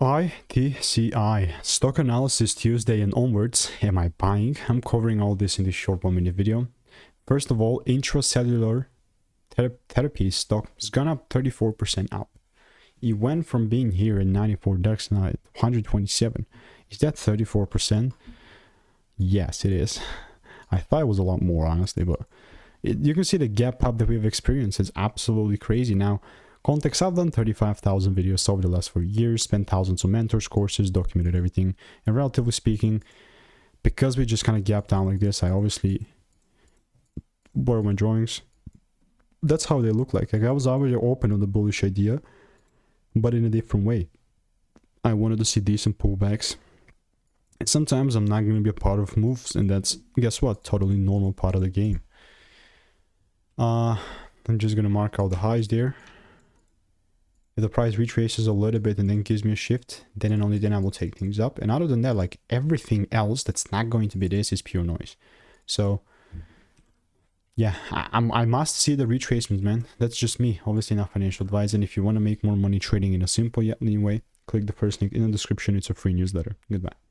ITCI stock analysis Tuesday and onwards. Am I buying? I'm covering all this in this short 1-minute video. First of all, intracellular therapy stock has gone up 34% up. It went from being here at 94 ducks now at 127. Is that 34%? Yes, it is. I thought it was a lot more, honestly, but you can see the gap up that we've experienced is absolutely crazy. Now, context, I've done 35,000 videos over the last 4 years, spent thousands of mentors, courses, documented everything, and relatively speaking, because we just kind of gapped down like this, I obviously borrow my drawings. That's how they look like. I was always open on the bullish idea, but in a different way. I wanted to see decent pullbacks. And sometimes I'm not going to be a part of moves, and that's, guess what, totally normal part of the game. I'm just going to mark out the highs there. If the price retraces a little bit and then gives me a shift, then and only then I will take things up. And other than that, like everything else that's not going to be this is pure noise. So yeah, I must see the retracements, man. That's just me, obviously not financial advice. And if you want to make more money trading in a simple yet lean way, click the first link in the description. It's a free newsletter. Goodbye.